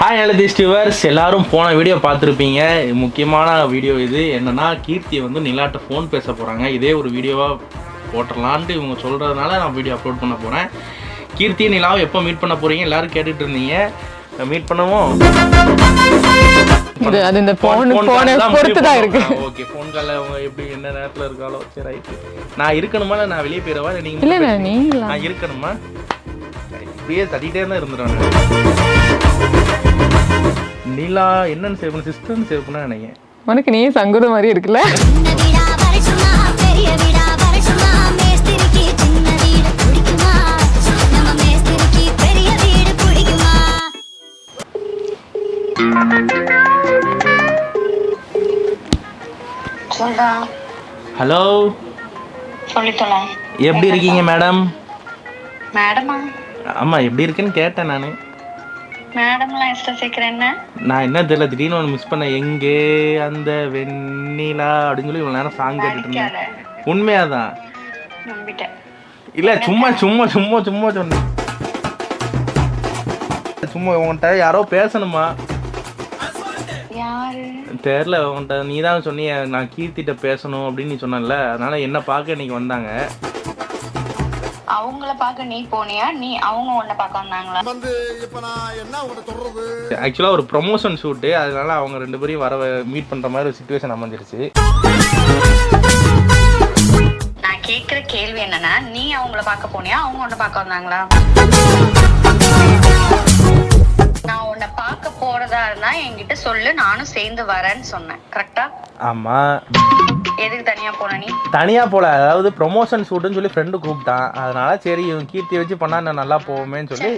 Hi அலதிஸ்ட் viewers, எல்லாரும் போன video பார்த்துருப்பீங்க. முக்கியமான வீடியோ இது. என்னன்னா, கீர்த்தி வந்து நிலாட்ட ஃபோன் பேச போகிறாங்க. இதே ஒரு வீடியோவாக போட்டுடலான்ட்டு இவங்க சொல்கிறதுனால நான் வீடியோ அப்லோட் பண்ண போகிறேன். கீர்த்தி நிலாவை எப்போ மீட் பண்ண போகிறீங்க எல்லோரும் கேட்டுட்டு இருந்தீங்க. மீட் பண்ணுவோம். அது இந்த ஃபோன் பொறுத்து தான் இருக்கு. ஓகே, ஃபோன் காலில் அவங்க எப்படி என்ன நேரத்தில் இருக்காளோ சரி ரைட்டு. நான் இருக்கணுமா இல்லை நான் வெளியே போயிடவா? நீங்கள் நான் இருக்கணுமா? இப்படியே தட்டிகிட்டே தான் இருந்துடுவாங்க. நிலா என்னன்னு சேவ் பண்ண, சிஸ்டர்னு சேவ் பண்ண நினைக்கிறேன். உனக்கு நீ சங்குத மாதிரி இருக்குல்ல. ஹலோ, சொல்லித்தலாம். எப்படி இருக்கீங்க மேடம்? மேடமா? ஆமா, எப்படி இருக்குன்னு கேட்டேன் நான். மேடம்லாம் எக்ஸ்ட்ரா சேர்க்கிறேன். என்ன நான் என்ன தெரியல, திடீர்னு ஒன்று மிஸ் பண்ணேன். எங்கே அந்த வெண்ணிலா அப்படின்னு சொல்லி இவ்வளோ நேரம் சாங் கேட்டுட்டு இருந்தேன். உண்மையாதான் நம்பிட்டேன். இல்லை, சும்மா சும்மா சும்மா சும்மா சொன்னேன். சும்மா உன்கிட்ட யாரோ பேசணுமா? யாரு தெரியல, உன்கிட்ட நீ தான் சொன்னிய நான் கீர்த்திட்ட பேசணும் அப்படின்னு நீ சொன்னல. அதனால என்ன பார்க்க இன்னைக்கு வந்தாங்க. அவங்கள பார்க்க நீ போனியா? நீ அவங்க உன்னை பார்க்க வந்தாங்களா? ஆக்சுவலாக ஒரு ப்ரொமோஷன் ஷூட்டு, அதனால அவங்க ரெண்டு பேரையும் மீட் பண்ணுற மாதிரி ஒரு சிச்சுவேஷன் அமைஞ்சிருச்சு. நான் கேட்குற கேள்வி என்னன்னா, நீ அவங்கள பார்க்க போனியா அவங்க உன்னை பார்க்க வந்தாங்களா? நான் உன்னை பார்க்க போறதா இருந்தா என்கிட்ட சொல்லு, நானும் சேர்ந்து வரேன்னு சொன்னேன். கரெக்டா? ஆமா. எதுக்கு தனியா போன? நீ தனியா போல, அதாவது ப்ரொமோஷன் ஷூட்டுன்னு சொல்லி ஃப்ரெண்டு கூப்பிட்டான். அதனால சரி இவன் கீர்த்தி வச்சு பண்ணா நான் நல்லா போவோமேன்னு சொல்லி.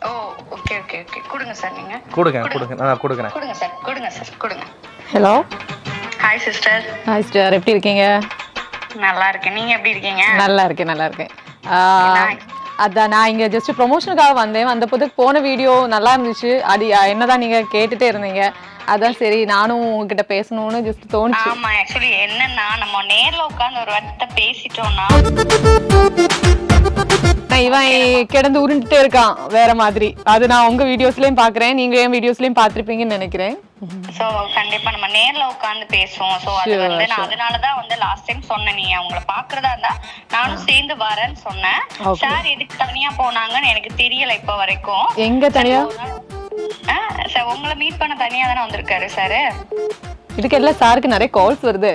ஓ ஓகே ஓகே ஓகே, கொடுங்க சார். நீங்க கொடுங்க நான் கொடுக்குறேன். கொடுங்க சார், கொடுங்க சார், கொடுங்க. Hello. Hi sister. Hi sister, எப்படி இருக்கீங்க? நல்லா இருக்கேன். நீங்க எப்படி இருக்கீங்க? நல்லா இருக்கேன். அதான் நான் இங்கே ஜஸ்ட் ப்ரொமோஷனுக்காக வந்தேன். வந்தபோது போன வீடியோ நல்லா இருந்துச்சு. அது என்னதான் நீங்கள் கேட்டுகிட்டே இருந்தீங்க. அதான் சரி நானும் உங்ககிட்ட பேசணும்னு ஜஸ்ட் தோணுச்சு. ஆமா, ஆக்சுவலி என்னன்னா, நம்ம நேர்ல உட்கார்ந்து ஒரு வார்த்தை பேசிட்டோம்னா இவன் கிடந்து உருண்டுட்டே இருக்கான் வேற மாதிரி. அது நான் உங்க வீடியோஸ்லயும் பாக்குறேன், நீங்க என் வீடியோஸ்லயும் பாத்திருப்பீங்கன்னு நினைக்கிறேன். சோ கண்டிப்பா நம்ம நேர்ல உட்கார்ந்து பேசுவோம். சோ அது வந்து நான் அதனாலதான் வந்து லாஸ்ட் டைம் சொன்னேன், நீ அவங்கள பாக்குறதா இருந்தா நானும் சேர்ந்து வரேன்னு சொன்னேன். சார் எதுக்கு தனியா போனாங்கன்னு எனக்கு தெரியல இப்ப வரைக்கும். எங்க தனியா? சார் உங்களை மீட் பண்ண தனியா தானே வந்திருக்காரு சார். இதுக்கு எல்லாம் சாருக்கு நிறைய கால்ஸ் வருது.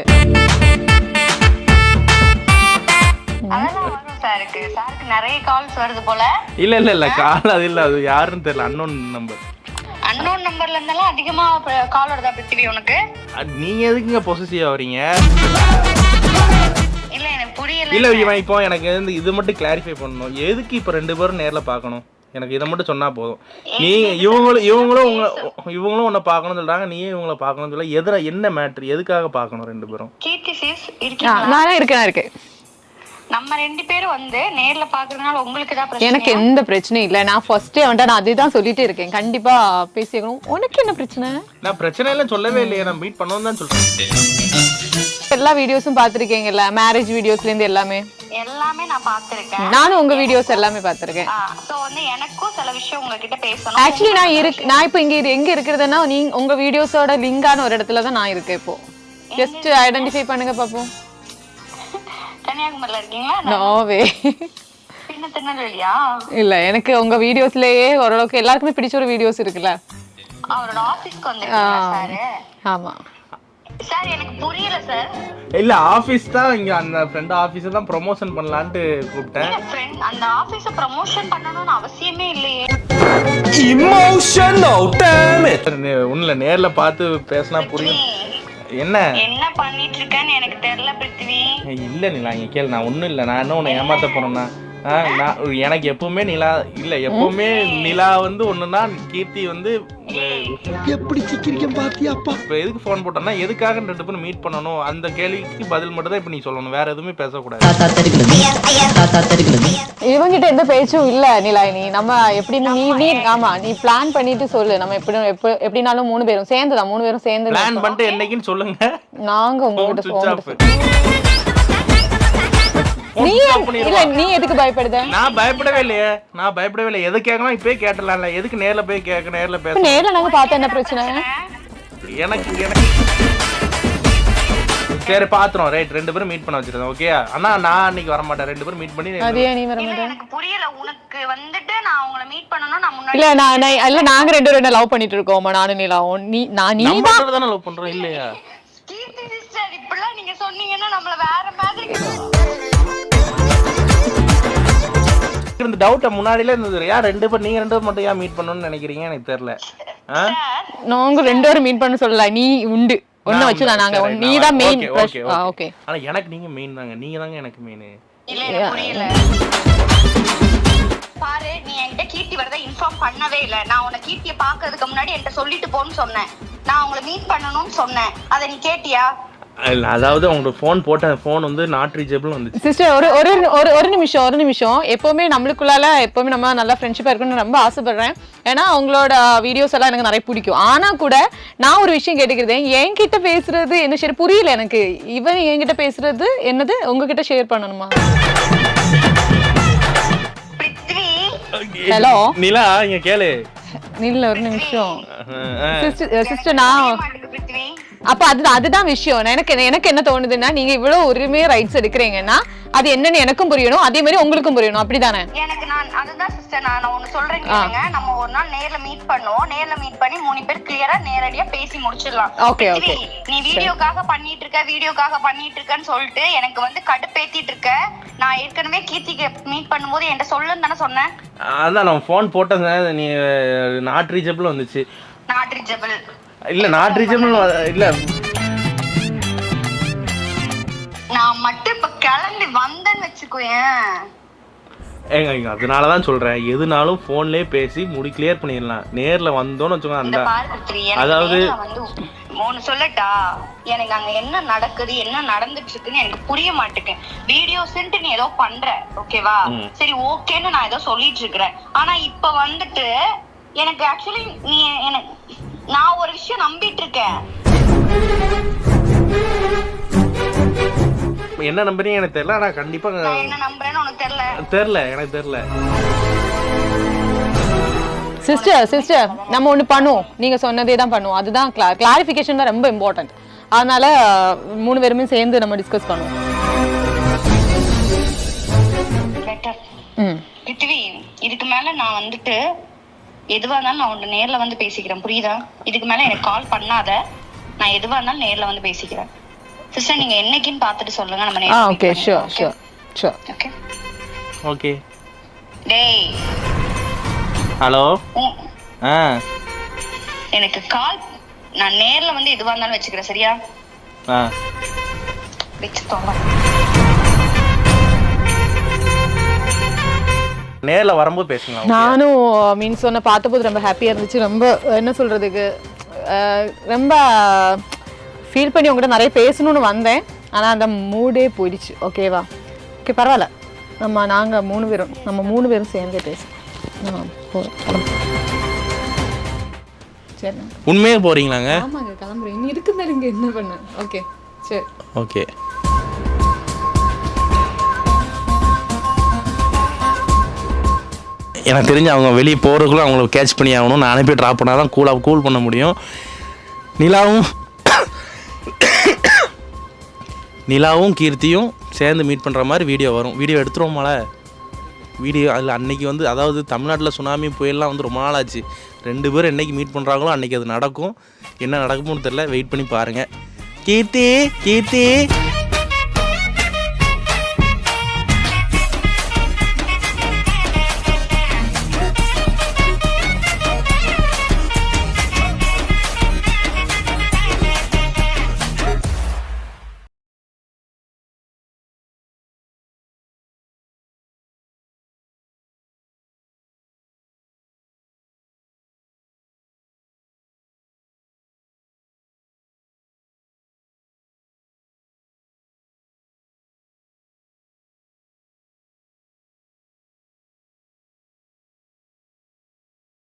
அதெல்லாம் வரும் சாருக்கு. சாருக்கு நிறைய கால்ஸ் வருது போல. இல்ல கால் அது இல்ல, அது யாருன்னு தெரியல. Unknown number. அன்னோன் நம்பர்ல இருந்தாலும் அதிகமா கால் வருதா பிருத்திவி உனக்கு? நீங்க எதுக்குங்க பொசசிவ் ஆவறீங்க? இல்ல எனக்கு புரியல. இல்ல இவன் இப்போ எனக்கு இது மட்டும் கிளாரிஃபை பண்ணணும். எதுக்கு இப்ப ரெண்டு பேரும் நேர்ல பார்க்கணும்? எனக்கு இதை மட்டும் சொன்னா போதும். நீங்க இவங்களும் உன்னை பார்க்கணும்னு சொல்றாங்க, நீயே இவங்கள பார்க்கணும்னு சொல்ல. எதுல என்ன மேட்டர்? எதுக்காக பார்க்கணும் ரெண்டு பேரும்? கீர்த்தி சிஸ் இருக்கீங்களா? நானே இருக்கேன். நம்ம ரெண்டு பேரும் வந்து நேர்ல பாக்குறதுனால உங்களுக்கு தான் பிரச்சனை? எனக்கு எந்த பிரச்சனையும் இல்ல. நான் ஃபர்ஸ்ட் வந்துட்டு நான் அதுதான் சொல்லிட்டே இருக்கேன், கண்டிப்பா பேசிக்கணும். உனக்கு என்ன பிரச்சனை? நான் பிரச்சனை எல்லாம் சொல்லவே இல்லையே, நான் மீட் பண்ணணும் தான் சொல்றேன். எல்லா வீடியோஸும் பாத்திருக்கீங்கல்ல, மேரேஜ் வீடியோஸ்ல இருந்து எல்லாமே நான் பாத்திருக்கேன். நானும் உங்க வீடியோஸ் எல்லாமே பாத்திருக்கேன். சோ வந்து எனக்கும் சில விஷயம் உங்ககிட்ட பேசணும். ஆக்சுவலி நான் இப்போ எங்க இருக்கிறதுனா, நீங்க உங்க வீடியோஸோட லிங்கான ஒரு இடத்துல தான் நான் இருக்கேன். இப்போ ஜஸ்ட் ஐடென்டிஃபை பண்ணுங்க பாப்போம். கன்னியாகுமரியில இருக்கீங்களா? நோவே. பின்ன திருநெல்வேலியா? இல்ல, எனக்கு உங்க வீடியோஸ்லயே ஓரளவுக்கு எல்லாருக்குமே பிடிச்ச ஒரு வீடியோஸ் இருக்குல்ல. அவரோட ஆபீஸ்க்கு வந்திருக்கீங்களா சார்? ஆமா சார், எனக்கு புரியல சார். இல்ல ஆபீஸ் தான், இங்க அந்த ஃப்ரெண்ட் ஆபீஸ் தான் ப்ரமோஷன் பண்ணலாம்னு கூப்பிட்டேன். அந்த ஆபீஸ ப்ரமோஷன் பண்ணனும்னு அவசியமே இல்லையே. Emotional damage. உன்ன நேர்ல பார்த்து பேசினா புரியும். என்ன பண்ணிட்டு இருக்கேன்னு எனக்கு தெரியல பிருத்திவி. இல்ல நிலா, இங்க கேளு. நான் ஒண்ணும் இல்ல. நான் என்ன உன்னை ஏமாத்த போறேன்னா, எனக்கு எப்பவுமே நிலா இல்ல, எப்பவுமே நிலா வந்து ஒண்ணுன்னா கீர்த்தி வந்து எப்படி சிக்கிரிக்க பாத்தியாப்பா. இப்ப எதுக்கு போன் போட்டேன்னா, எதுக்காக ரெண்டு பேரும் மீட் பண்ணணும் அந்த கேள்விக்கு பதில் மட்டும் தான் இப்ப நீ சொல்லணும், வேற எதுவுமே பேசக்கூடாது. இவங்கிட்ட எந்த பேச்சும் இல்ல நிலாயினி. நம்ம எப்படின்னு நீ ஆமா நீ பிளான் பண்ணிட்டு சொல்லு. நம்ம எப்படினாலும் 3 பேரும் சேர்ந்து பிளான் பண்ணிட்டு என்னைக்குன்னு சொல்லுங்க. நாங்க உங்ககிட்ட நீ எதுக்கு பயப்படுத? நான் பயப்படவே இல்லை. எது கேட்கணும் இப்பயே கேட்டலாம்ல, எதுக்கு நேர்ல போய் கேட்க, நேர்ல பேச. நேர்ல நாங்க பார்த்தா என்ன பிரச்சனை? எனக்கு சரி பாத்துறோம், ரைட். 2 பேரும் மீட் பண்ண வச்சிருந்தோம், ஓகே. ஆனா நான் அன்னைக்கு வர மாட்டேன், 2 பேரும் மீட் பண்ணி. அதே நீ வர மாட்டே? எனக்கு புரியல. உனக்கு வந்துட்டு நான் உங்களை மீட் பண்ணனும், நான் முன்னாடி இல்ல நாங்க 2 பேரும் என்ன லவ் பண்ணிட்டு இருக்கோமா? நானும் நீலாவும். நீ தான் லவ் பண்றோம் இல்லையா? கீர்த்தி சிஸ்டர் இப்படிலாம் நீங்க சொன்னீங்கன்னா நம்மள வேற மாதிரி இந்த டவுட் முன்னாடில இருந்தது. யார் 2 பேர், நீங்க 2 பேர் மட்டும் ஏன் மீட் பண்ணனும்னு நினைக்கிறீங்க? எனக்கு தெரியல. நாங்க 2 பேரும் மீட் பண்ண சொல்லல, நீ உண்டு ஒண்ணு வச்சுதான். நாங்க நீ தான் மெயின். ஓகே. ஆனா எனக்கு நீங்க மெயின் தாங்க, நீங்க தாங்க எனக்கு மெயின். இல்ல எனக்கு புரியல. பாரு, நீ என்கிட்ட கீர்த்தி வரத இன்ஃபார்ம் பண்ணவே இல்ல. நான் உன்னை கீர்த்தியை பாக்குறதுக்கு முன்னாடி என்கிட்ட சொல்லிட்டு போன்னு சொன்னேன். நான் உங்களை மீட் பண்ணணும்னு சொன்னேன். அதை நீ கேட்டியா? அதாவது உங்களுக்கு ஃபோன் போட்ட ஃபோன் வந்து நாட் ரீச்சபிள் வந்துச்சு. சிஸ்டர் ஒரு நிமிஷம். எப்பவுமே நம்மளுக்குள்ளால எப்பவுமே நம்ம நல்லா ஃப்ரெண்ட்ஷிப்பா இருக்கணும்னு ரொம்ப ஆசைப்படுறேன். ஏன்னா உங்களோட வீடியோஸ் எல்லாம் எனக்கு நிறைய பிடிக்கும். ஆனா கூட நான் ஒரு விஷயம் கேட்டுக்கிறேன், என்கிட்ட பேசுறது என்ன சரி புரியல எனக்கு. இவன் என்கிட்ட பேசுறது என்னது உங்ககிட்ட ஷேர் பண்ணணுமா? ஹலோ நிலா, இங்க கேளு. நில்ல ஒரு நிமிஷம். சிஸ்டர் நான் அப்ப அதுதான் விஷயம். எனக்கு என்ன தோணுதுன்னா, நீங்க இவ்வளவு உரிமையா ரைட்ஸ் எடுக்கிறீங்கன்னா அது என்னன்னு எனக்கும் புரியணும், அதே மாதிரி உங்களுக்கும் புரியணும், அப்படிதானே? எனக்கு அதுதான் சிஸ்டர் நான் ஒன்னு சொல்றேன் கேளுங்க. நம்ம ஒரு நாள் நேர்ல மீட் பண்ணுவோம். நேர்ல மீட் பண்ணி 3 பேர் கிளியரா நேரடியா பேசி முடிச்சிடலாம். ஓகே. நீ வீடியோக்காக பண்ணிட்டு இருக்கன்னு சொல்லிட்டு எனக்கு வந்து கடுப்பேத்திட்டு இருக்க. நான் ஏற்கனவே கீர்த்திக்கு மீட் பண்ணும்போது என்கிட்ட சொல்லுன்னு தானே சொன்னேன். அதான் நான் ஃபோன் போட்டேன், நீ நாட் ரீச்சபிள் வந்துச்சு. நாட் ரீச்சபிள் இல்ல, நாட் ரீச்சபிள் இல்ல. நான் மட்டும் இப்ப கிளம்பி வந்தேன்னு வச்சுக்கோயேன். ஏங்க அதனாலதான் சொல்றேன், எதுனாலும் போன்லயே பேசி கிளியர் பண்ணிடலாம். நேர்ல வந்தோன்னு வச்சுக்கோங்க. அதாவது ஒன்னு சொல்லட்டா, எனக்கு அங்க என்ன நடக்குது, என்ன நடந்துட்டு இருக்குன்னு எனக்கு புரிய மாட்டேங்குது. வீடியோஸ்ன்ட்டு நீ ஏதோ பண்ற, ஓகேவா? சரி ஓகேன்னு நான் ஏதோ சொல்லிட்டு இருக்கிறேன். ஆனா இப்ப வந்துட்டு எனக்கு ஆக்சுவலி நீ நான் ஒரு விஷயம் நம்பிட்டு இருக்கேன். என்ன நம்புறீங்க எனக்கு தெரியல. ஆனா கண்டிப்பா என்ன நம்புறேன்னு உனக்கு தெரியல. எனக்கு தெரியல. சிஸ்டர் நம்ம ஒண்ணு பண்ணுவோம், நீங்க சொன்னதே தான் பண்ணுவோம். அதுதான் கிளாரிஃபிகேஷன் தான் ரொம்ப இம்பார்ட்டன்ட். அதனால 3 பேருமே சேர்ந்து நம்ம டிஸ்கஸ் பண்ணுவோம். பிருத்திவி, இதுக்கு மேல நான் வந்துட்டு எதுவா இருந்தாலும் நான் உன்னை நேர்ல வந்து பேசிக்கிறேன், புரியுதா? இதுக்கு மேல எனக்கு கால் பண்ணாத. நான் எதுவா இருந்தாலும் நேர்ல வந்து பேசிக்கிறேன். சிஸ்டர் நீங்க என்னைக்குன்னு பார்த்துட்டு சொல்லுங்க, நம்ம நேர்ல. Okay, sure. ஓகே. டேய் ஹலோ. எனக்கு கால், நான் நேர்ல வந்து எதுவா இருந்தாலும் வச்சுக்கிறேன், சரியா? வச்சுக்கோங்க. நேர்ல வரும்போது பேசுங்க. நானும் மீன் சொன்ன பார்த்தபோது ரொம்ப ஹாப்பியா இருந்துச்சு. ரொம்ப என்ன சொல்றதுக்கு, ரொம்ப ஃபீல் பண்ணி உங்ககிட்ட நிறைய பேசணும்னு வந்தேன். ஆனா அந்த மூடே போயிடுச்சு. ஓகேவா? ஓகே, பரவாயில்ல. நாங்க 3 பேரும் சேர்ந்து பேசுவோம். சரி, உண்மையா போறீங்களாங்க? ஆமாங்க, கிளம்புறேன். இனி இருக்குதா நீங்க என்ன பண்ண? ஓகே, சரி, ஓகே. எனக்கு தெரிஞ்சு அவங்க வெளியே போகிறதுக்குள்ள அவங்கள கேட்ச் பண்ணி ஆகணும். நான் அனுப்பி ட்ராப் பண்ணால் தான் கூல் பண்ண முடியும். நிலாவும் கீர்த்தியும் சேர்ந்து மீட் பண்ணுற மாதிரி வீடியோ வரும். வீடியோ எடுத்துருவோமால? வீடியோ அதில் அன்றைக்கி வந்து, அதாவது தமிழ்நாட்டில் சுனாமி புயல்லாம் வந்து ரொம்ப நாள் ஆச்சு. 2 பேரும் என்றைக்கு மீட் பண்ணுறாங்களோ அன்றைக்கி அது நடக்கும். என்ன நடக்கும்னு தெரில, வெயிட் பண்ணி பாருங்கள். கீர்த்தி